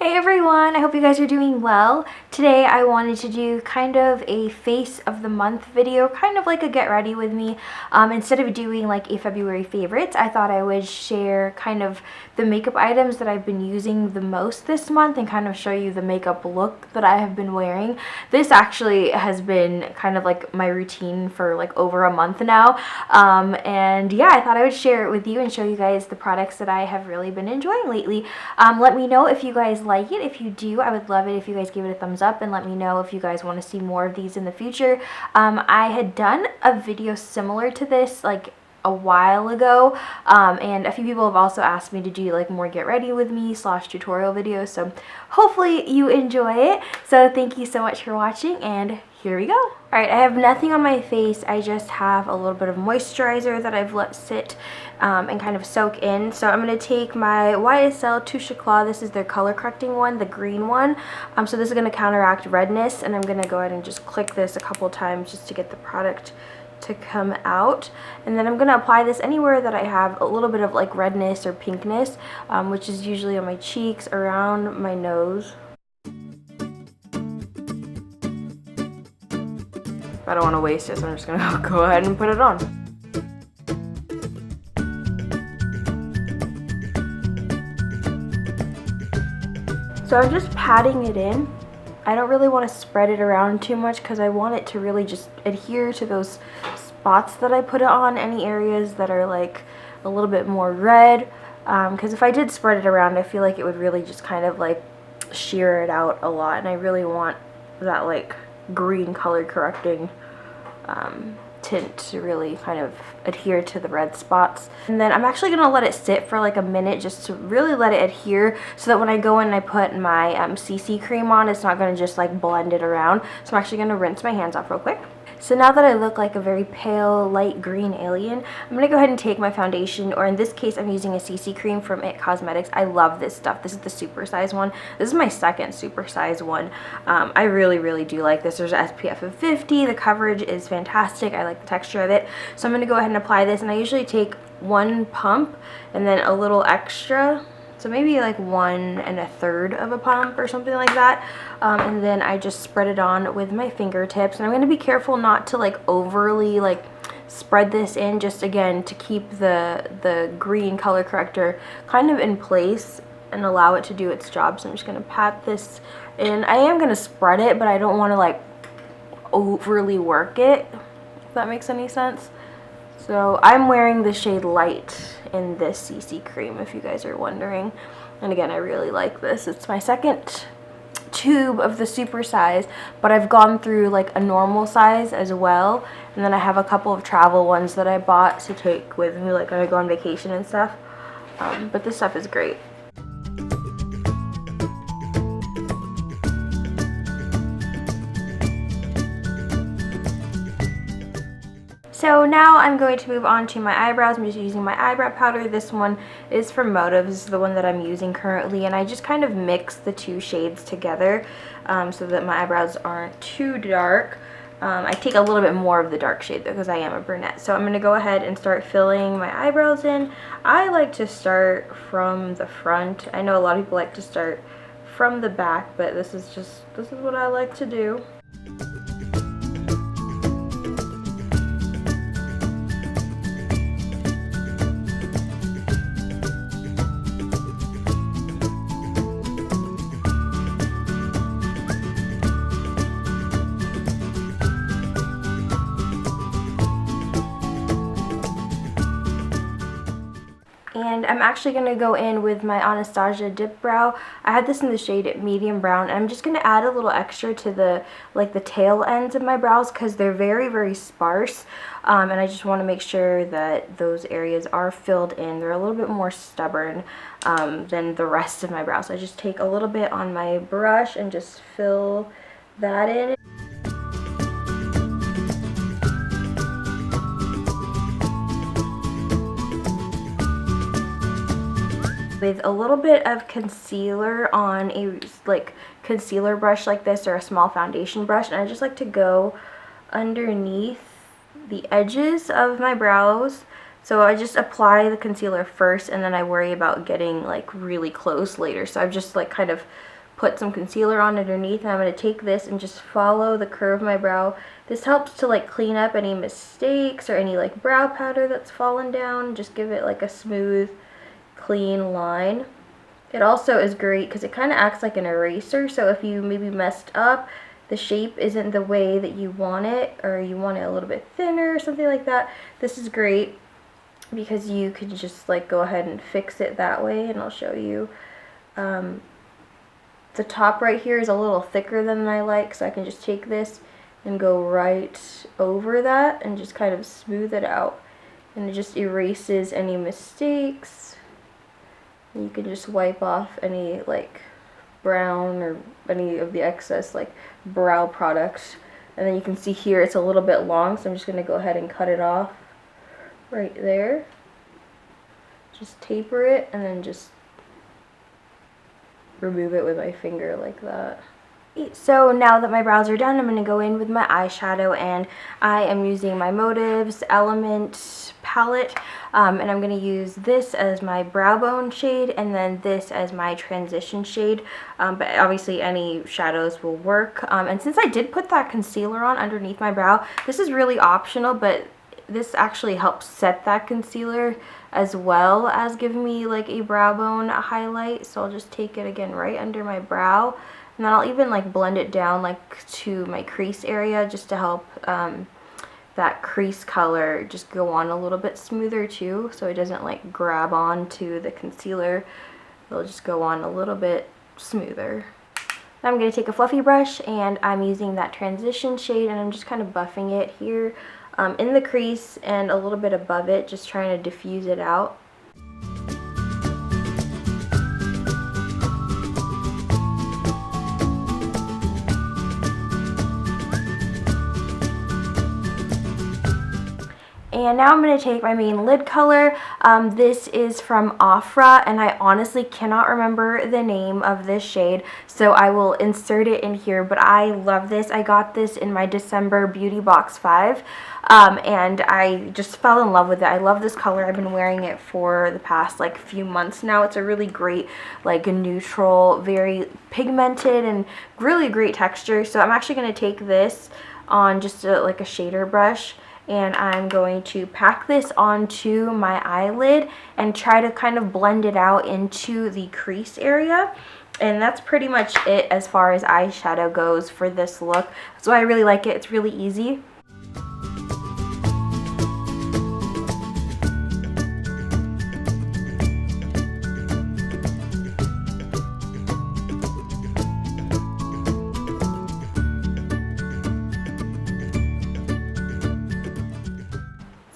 Hey everyone, I hope you guys are doing well. Today I wanted to do kind of a face of the month video, kind of like a get ready with me. Instead of doing like a February favorites, I thought I would share kind of the makeup items that I've been using the most this month and kind of show you the makeup look that I have been wearing. This actually has been kind of like my routine for like over a month now. And yeah, I thought I would share it with you and show you guys the products that I have really been enjoying lately. Let me know if you guys like it. If you do, I would love it if you guys give it a thumbs up and let me know if you guys want to see more of these in the future. I had done a video similar to this like a while ago, and a few people have also asked me to do like more get ready with me / tutorial videos, so hopefully you enjoy it. So thank you so much for watching, and here we go. Alright, I have nothing on my face. I just have a little bit of moisturizer that I've let sit and kind of soak in. So I'm going to take my YSL Touche Éclat. This is their color correcting one, the green one. So this is going to counteract redness, and I'm going to go ahead and just click this a couple times just to get the product to come out. And then I'm going to apply this anywhere that I have a little bit of like redness or pinkness, which is usually on my cheeks, around my nose. I don't want to waste it, so I'm just going to go ahead and put it on. So I'm just patting it in. I don't really want to spread it around too much because I want it to really just adhere to those spots that I put it on, any areas that are like a little bit more red. Because if I did spread it around, I feel like it would really just kind of like sheer it out a lot, and I really want that like green color correcting tint to really kind of adhere to the red spots. And then I'm actually gonna let it sit for like a minute just to really let it adhere, so that when I go in and I put my CC cream on, it's not gonna just like blend it around. So I'm actually gonna rinse my hands off real quick. So now that I look like a very pale light green alien, I'm going to go ahead and take my foundation, or in this case I'm using a CC cream from IT Cosmetics. I love this stuff. This is the supersize one. This is my second supersize one. I really do like this. There's an SPF of 50. The coverage is fantastic. I like the texture of it. So I'm going to go ahead and apply this, and I usually take one pump and then a little extra. So maybe like 1 1/3 of a pump or something like that. And then I just spread it on with my fingertips. And I'm going to be careful not to like overly like spread this in, just again to keep the green color corrector kind of in place and allow it to do its job. So I'm just going to pat this in. I am going to spread it, but I don't want to like overly work it, if that makes any sense. So I'm wearing the shade Light in this CC cream, if you guys are wondering. And again, I really like this. It's my second tube of the super size, but I've gone through like a normal size as well. And then I have a couple of travel ones that I bought to take with me, like when I go on vacation and stuff. But this stuff is great. So now I'm going to move on to my eyebrows. I'm just using my eyebrow powder. This one is from Motive. This is the one that I'm using currently, and I just kind of mix the two shades together so that my eyebrows aren't too dark. I take a little bit more of the dark shade though, because I am a brunette. So I'm going to go ahead and start filling my eyebrows in. I like to start from the front. I know a lot of people like to start from the back, but this is what I like to do. And I'm actually going to go in with my Anastasia Dip Brow. I had this in the shade medium brown, and I'm just going to add a little extra to the tail ends of my brows because they're very sparse, and I just want to make sure that those areas are filled in. They're a little bit more stubborn than the rest of my brows. So I just take a little bit on my brush and just fill that in. With a little bit of concealer on a concealer brush like this, or a small foundation brush, and I just like to go underneath the edges of my brows So I just apply the concealer first, and then I worry about getting like really close later. So I've just like kind of put some concealer on underneath, and I'm going to take this and just follow the curve of my brow. This helps to like clean up any mistakes or any like brow powder that's fallen down. Just give it like a smooth, clean line. It also is great because it kind of acts like an eraser, so if you maybe messed up, the shape isn't the way that you want it, or you want it a little bit thinner or something like that, this is great because you can just like go ahead and fix it that way. And I'll show you. The top right here is a little thicker than I like, so I can just take this and go right over that and just kind of smooth it out, and it just erases any mistakes. You can just wipe off any like brown or any of the excess like brow products. And then you can see here it's a little bit long, so I'm just going to go ahead and cut it off right there. Just taper it and then just remove it with my finger like that. So now that my brows are done, I'm going to go in with my eyeshadow, and I am using my Motives Element palette, and I'm going to use this as my brow bone shade and then this as my transition shade, but obviously any shadows will work. And since I did put that concealer on underneath my brow, this is really optional, but this actually helps set that concealer as well as give me like a brow bone highlight. So I'll just take it again right under my brow, and then I'll even like blend it down like to my crease area just to help that crease color just go on a little bit smoother too, so it doesn't like grab on to the concealer. It'll just go on a little bit smoother. Now I'm going to take a fluffy brush, and I'm using that transition shade, and I'm just kind of buffing it here in the crease and a little bit above it, just trying to diffuse it out. And now I'm going to take my main lid color. This is from Ofra, and I honestly cannot remember the name of this shade, so I will insert it in here, but I love this. I got this in my December Beauty Box 5, and I just fell in love with it. I love this color. I've been wearing it for the past like few months now. It's a really great like neutral, very pigmented, and really great texture. So I'm actually going to take this on just like a shader brush, and I'm going to pack this onto my eyelid and try to kind of blend it out into the crease area. And that's pretty much it as far as eyeshadow goes for this look. So I really like it. It's really easy.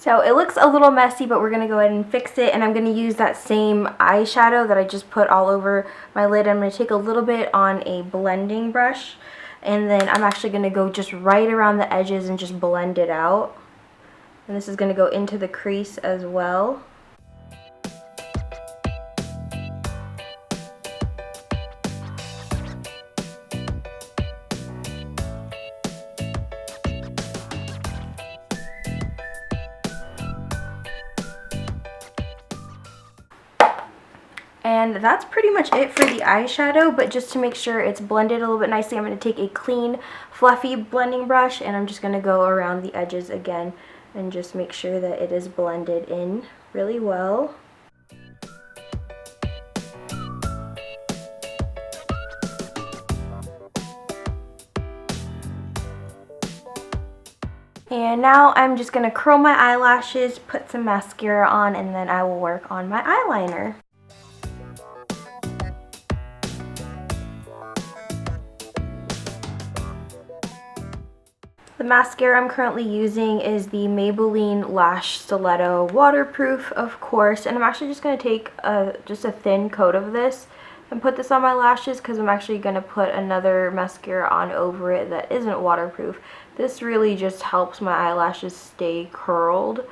So it looks a little messy, but we're going to go ahead and fix it, and I'm going to use that same eyeshadow that I just put all over my lid. I'm going to take a little bit on a blending brush, and then I'm actually going to go just right around the edges and just blend it out. And this is going to go into the crease as well. And that's pretty much it for the eyeshadow, but just to make sure it's blended a little bit nicely, I'm going to take a clean, fluffy blending brush, and I'm just going to go around the edges again and just make sure that it is blended in really well. And now I'm just going to curl my eyelashes, put some mascara on, and then I will work on my eyeliner. The mascara I'm currently using is the Maybelline Lash Stiletto Waterproof, of course, and I'm actually just going to take just a thin coat of this and put this on my lashes, because I'm actually going to put another mascara on over it that isn't waterproof. This really just helps my eyelashes stay curled,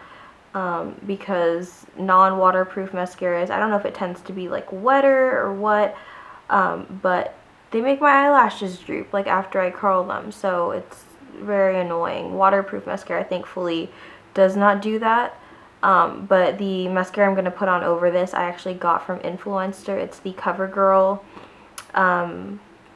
because non-waterproof mascaras, I don't know if it tends to be like wetter or what, but they make my eyelashes droop like after I curl them, so it's very annoying. Waterproof mascara thankfully does not do that, but the mascara I'm going to put on over this I actually got from Influencer. It's the CoverGirl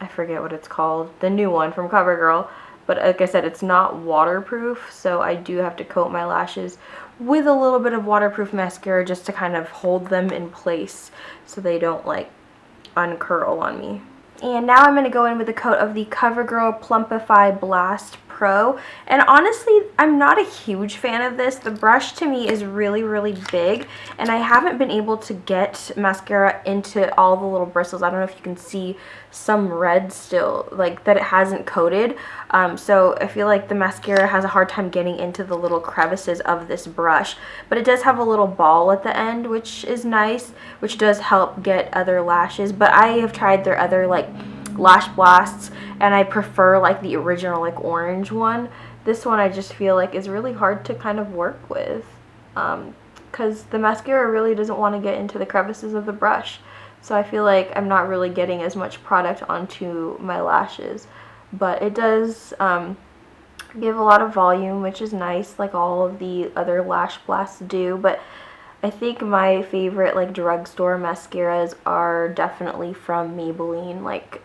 I forget what it's called, the new one from CoverGirl. But like I said, it's not waterproof, so I do have to coat my lashes with a little bit of waterproof mascara just to kind of hold them in place so they don't like uncurl on me. And now I'm going to go in with a coat of the CoverGirl Plumpify Blast Pro. And honestly, I'm not a huge fan of this. The brush to me is really, really big, and I haven't been able to get mascara into all the little bristles. I don't know if you can see some red still, like that it hasn't coated. So I feel like the mascara has a hard time getting into the little crevices of this brush. But it does have a little ball at the end, which is nice, which does help get other lashes. But I have tried their other like lash blasts, and I prefer like the original like orange one. This one I just feel like is really hard to kind of work with because the mascara really doesn't want to get into the crevices of the brush. So I feel like I'm not really getting as much product onto my lashes, but it does give a lot of volume, which is nice, like all of the other lash blasts do. But I think my favorite like drugstore mascaras are definitely from Maybelline. Like,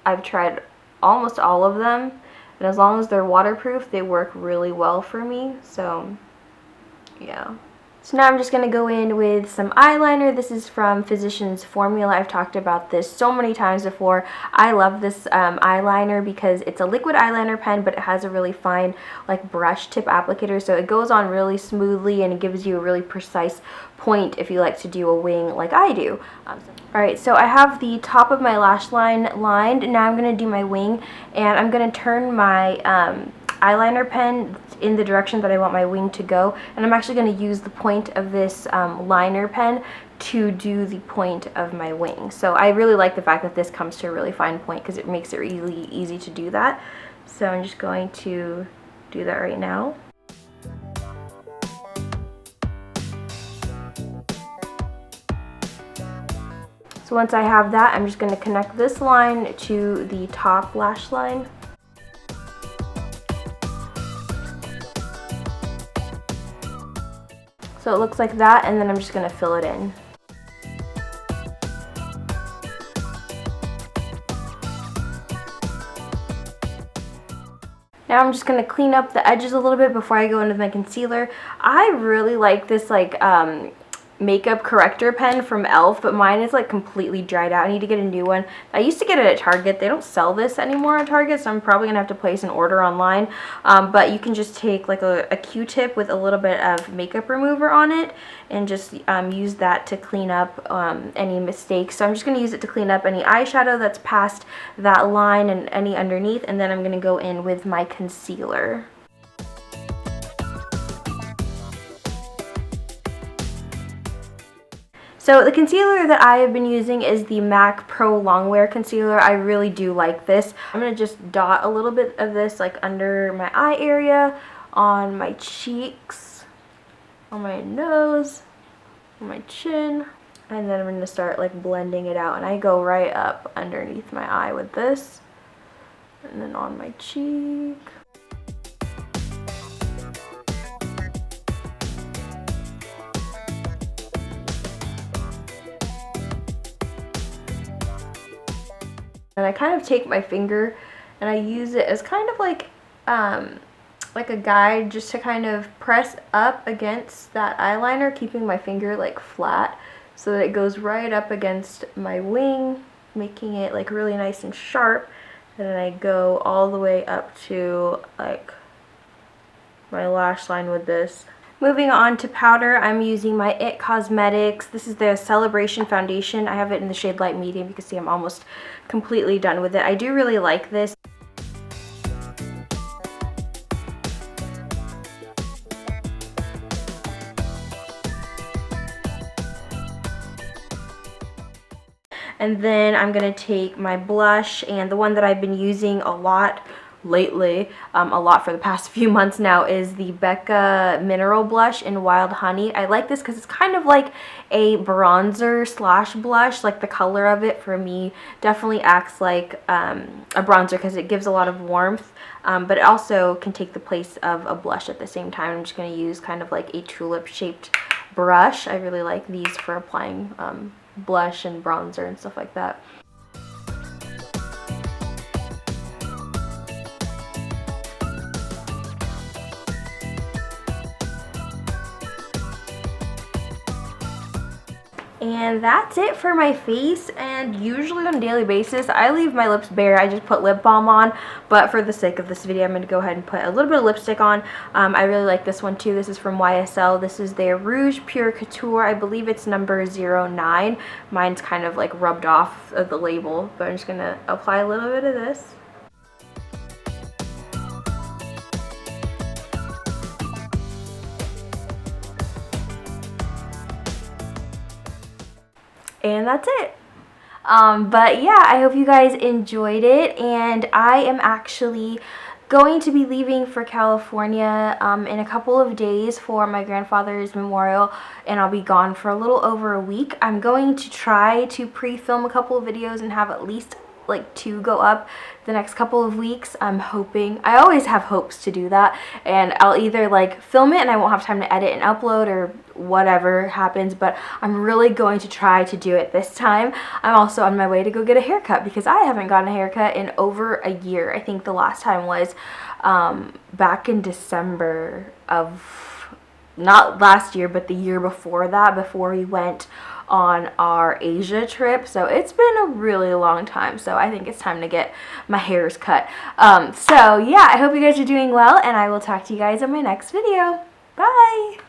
I've tried almost all of them, and as long as they're waterproof, they work really well for me. So yeah. So now I'm just going to go in with some eyeliner. This is from Physicians Formula. I've talked about this so many times before. I love this eyeliner because it's a liquid eyeliner pen, but it has a really fine like brush tip applicator, so it goes on really smoothly and it gives you a really precise point if you like to do a wing like I do. Alright, so I have the top of my lash line lined. Now I'm going to do my wing, and I'm going to turn my eyeliner pen in the direction that I want my wing to go, and I'm actually going to use the point of this liner pen to do the point of my wing. So I really like the fact that this comes to a really fine point because it makes it really easy to do that. So I'm just going to do that right now. So once I have that, I'm just going to connect this line to the top lash line. So it looks like that, and then I'm just going to fill it in. Now I'm just going to clean up the edges a little bit before I go into my concealer. I really like this like makeup corrector pen from e.l.f., but mine is like completely dried out. I need to get a new one. I used to get it at Target. They don't sell this anymore at Target, so I'm probably gonna have to place an order online. But you can just take like a Q-tip with a little bit of makeup remover on it and just use that to clean up any mistakes. So I'm just gonna use it to clean up any eyeshadow that's past that line and any underneath, and then I'm gonna go in with my concealer. So the concealer that I have been using is the MAC Pro Longwear Concealer. I really do like this. I'm going to just dot a little bit of this like under my eye area, on my cheeks, on my nose, on my chin, and then I'm going to start like blending it out. And I go right up underneath my eye with this, and then on my cheek. And I kind of take my finger and I use it as kind of like a guide, just to kind of press up against that eyeliner, keeping my finger like flat so that it goes right up against my wing, making it like really nice and sharp. And then I go all the way up to like my lash line with this. Moving on to powder, I'm using my IT Cosmetics. This is the Celebration Foundation. I have it in the shade Light Medium. You can see I'm almost completely done with it. I do really like this. And then I'm going to take my blush, and the one that I've been using a lot lately, a lot for the past few months now, is the Becca Mineral Blush in Wild Honey. I like this because it's kind of like a bronzer slash blush. Like the color of it for me definitely acts like a bronzer because it gives a lot of warmth, but it also can take the place of a blush at the same time. I'm just going to use kind of like a tulip shaped brush. I really like these for applying blush and bronzer and stuff like that. And that's it for my face, and usually on a daily basis I leave my lips bare. I just put lip balm on, but for the sake of this video I'm going to go ahead and put a little bit of lipstick on. I really like this one too. This is from YSL. This is their Rouge Pure Couture. I believe it's number 09. Mine's kind of like rubbed off of the label, but I'm just going to apply a little bit of this. And that's it. But yeah, I hope you guys enjoyed it, and I am actually going to be leaving for California in a couple of days for my grandfather's memorial, and I'll be gone for a little over a week. I'm going to try to pre-film a couple of videos and have at least like 2 go up the next couple of weeks. I'm hoping. I always have hopes to do that, and I'll either like film it and I won't have time to edit and upload, or whatever happens, but I'm really going to try to do it this time. I'm also on my way to go get a haircut because I haven't gotten a haircut in over a year. I think the last time was back in December of, not last year, but the year before that, before we went on our Asia trip. So it's been a really long time, so I think it's time to get my hairs cut. So yeah, I hope you guys are doing well, and I will talk to you guys in my next video. Bye!